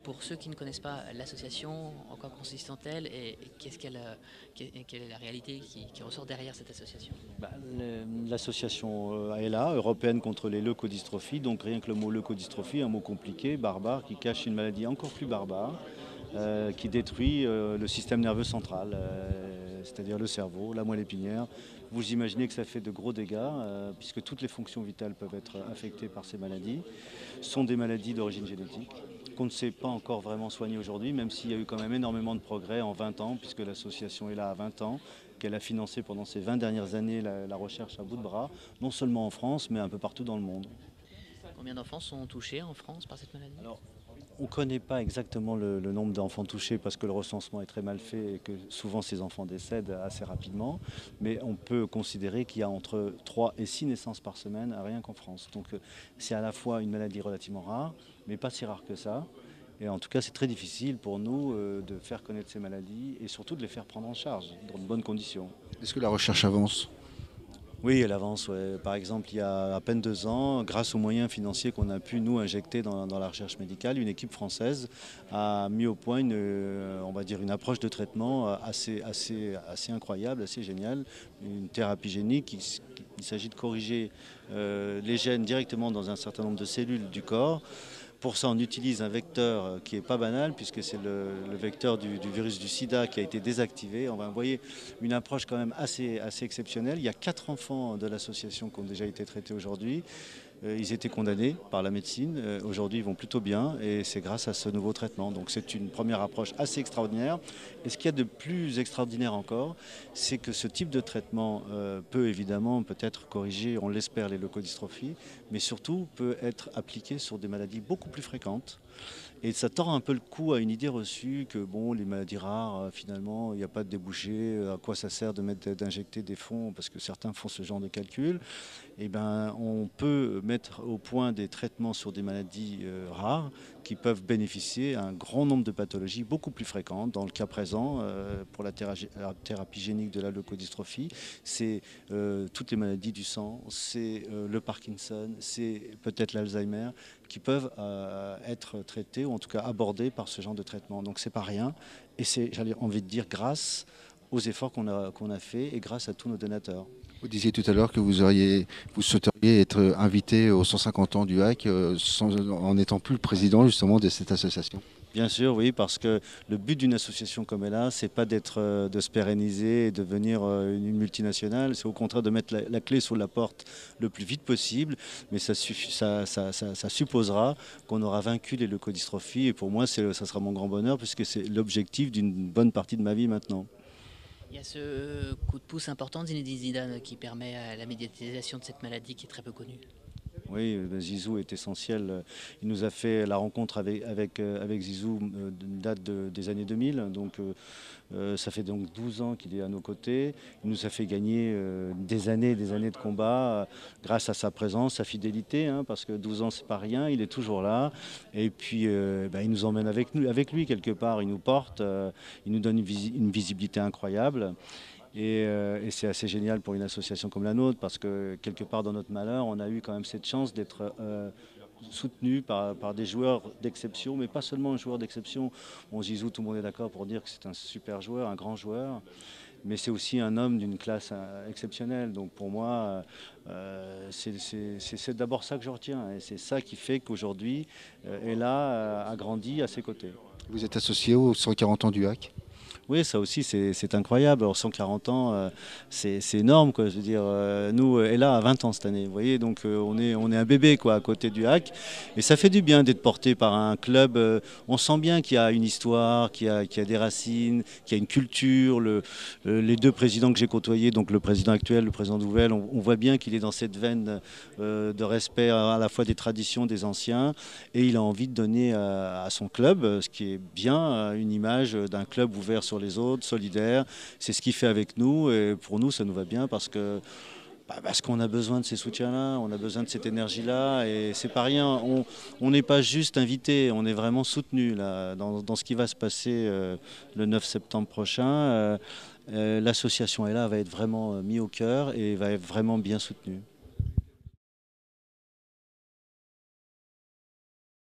pour ceux qui ne connaissent pas l'association, en quoi consiste-t-elle et quelle est la réalité qui ressort derrière cette association? L'association est là, européenne contre les leucodystrophies, donc rien que le mot leucodystrophie, un mot compliqué, barbare, qui cache une maladie encore plus barbare, qui détruit le système nerveux central, c'est-à-dire le cerveau, la moelle épinière. Vous imaginez que ça fait de gros dégâts, puisque toutes les fonctions vitales peuvent être affectées par ces maladies. Ce sont des maladies d'origine génétique qu'on ne sait pas encore vraiment soigner aujourd'hui, même s'il y a eu quand même énormément de progrès en 20 ans, puisque l'association est là à 20 ans, qu'elle a financé pendant ces 20 dernières années la recherche à bout de bras, non seulement en France, mais un peu partout dans le monde. Combien d'enfants sont touchés en France par cette maladie? Alors, on ne connaît pas exactement le nombre d'enfants touchés parce que le recensement est très mal fait et que souvent ces enfants décèdent assez rapidement. Mais on peut considérer qu'il y a entre 3 et 6 naissances par semaine, rien qu'en France. Donc c'est à la fois une maladie relativement rare, mais pas si rare que ça. Et en tout cas, c'est très difficile pour nous de faire connaître ces maladies et surtout de les faire prendre en charge dans de bonnes conditions. Est-ce que la recherche avance? Oui, elle avance. Ouais. Par exemple, il y a à peine 2 ans, grâce aux moyens financiers qu'on a pu nous injecter dans la recherche médicale, une équipe française a mis au point on va dire une approche de traitement assez incroyable, assez géniale, une thérapie génique. Il s'agit de corriger les gènes directement dans un certain nombre de cellules du corps. Pour ça, on utilise un vecteur qui n'est pas banal, puisque c'est le vecteur du virus du sida qui a été désactivé. On va envoyer une approche quand même assez exceptionnelle. Il y a 4 enfants de l'association qui ont déjà été traités aujourd'hui. Ils étaient condamnés par la médecine. Aujourd'hui, ils vont plutôt bien et c'est grâce à ce nouveau traitement. Donc c'est une première approche assez extraordinaire. Et ce qu'il y a de plus extraordinaire encore, c'est que ce type de traitement peut évidemment peut-être corriger, on l'espère, les leucodystrophies, mais surtout peut être appliqué sur des maladies beaucoup plus fréquentes. Et ça tord un peu le cou à une idée reçue que bon, les maladies rares, finalement, il n'y a pas de débouché, à quoi ça sert d'injecter des fonds, parce que certains font ce genre de calcul. Eh ben, on peut mettre au point des traitements sur des maladies rares qui peuvent bénéficier à un grand nombre de pathologies beaucoup plus fréquentes. Dans le cas présent, pour la thérapie génique de la leucodystrophie, c'est toutes les maladies du sang, c'est le Parkinson, c'est peut-être l'Alzheimer, qui peuvent être traités ou en tout cas abordés par ce genre de traitement. Donc c'est pas rien et c'est, j'avais envie de dire, grâce aux efforts qu'on a fait et grâce à tous nos donateurs. Vous disiez tout à l'heure que vous souhaiteriez être invité aux 150 ans du HAC en n'étant plus le président justement de cette association. Bien sûr, oui, parce que le but d'une association comme elle a, c'est pas de se pérenniser et de devenir une multinationale, c'est au contraire de mettre la clé sous la porte le plus vite possible, mais ça supposera qu'on aura vaincu les leucodystrophies et pour moi, ça sera mon grand bonheur puisque c'est l'objectif d'une bonne partie de ma vie maintenant. Il y a ce coup de pouce important de Zinedine Zidane qui permet la médiatisation de cette maladie qui est très peu connue. Oui, Zizou est essentiel. Il nous a fait la rencontre avec Zizou date des années 2000. Donc, ça fait donc 12 ans qu'il est à nos côtés. Il nous a fait gagner des années et des années de combat grâce à sa présence, sa fidélité, hein, parce que 12 ans, c'est pas rien. Il est toujours là. Et puis, il nous emmène avec lui quelque part. Il nous porte. Il nous donne une visibilité incroyable. Et c'est assez génial pour une association comme la nôtre parce que quelque part dans notre malheur, on a eu quand même cette chance d'être soutenu par des joueurs d'exception, mais pas seulement un joueur d'exception. Bon, Zizou, tout le monde est d'accord pour dire que c'est un super joueur, un grand joueur, mais c'est aussi un homme d'une classe exceptionnelle. Donc pour moi, c'est d'abord ça que je retiens et c'est ça qui fait qu'aujourd'hui, Ella a grandi à ses côtés. Vous êtes associé aux 140 ans du HAC. Oui, ça aussi, c'est incroyable. Alors, 140 ans, c'est énorme, quoi. Je veux dire, nous, Ella a 20 ans cette année, vous voyez, donc on est un bébé, quoi, à côté du HAC. Et ça fait du bien d'être porté par un club. On sent bien qu'il y a une histoire, qu'il y a des racines, qu'il y a une culture. Les 2 présidents que j'ai côtoyés, donc le président actuel, le président Nouvel, on voit bien qu'il est dans cette veine de respect à la fois des traditions des anciens. Et il a envie de donner à son club, ce qui est bien, une image d'un club ouvert sur les autres, solidaire. C'est ce qu'il fait avec nous et pour nous, ça nous va bien parce qu'on a besoin de ces soutiens-là, on a besoin de cette énergie-là et c'est pas rien. On n'est pas juste invité, on est vraiment soutenu là dans ce qui va se passer le 9 septembre prochain. L'association est là, va être vraiment mise au cœur et va être vraiment bien soutenue.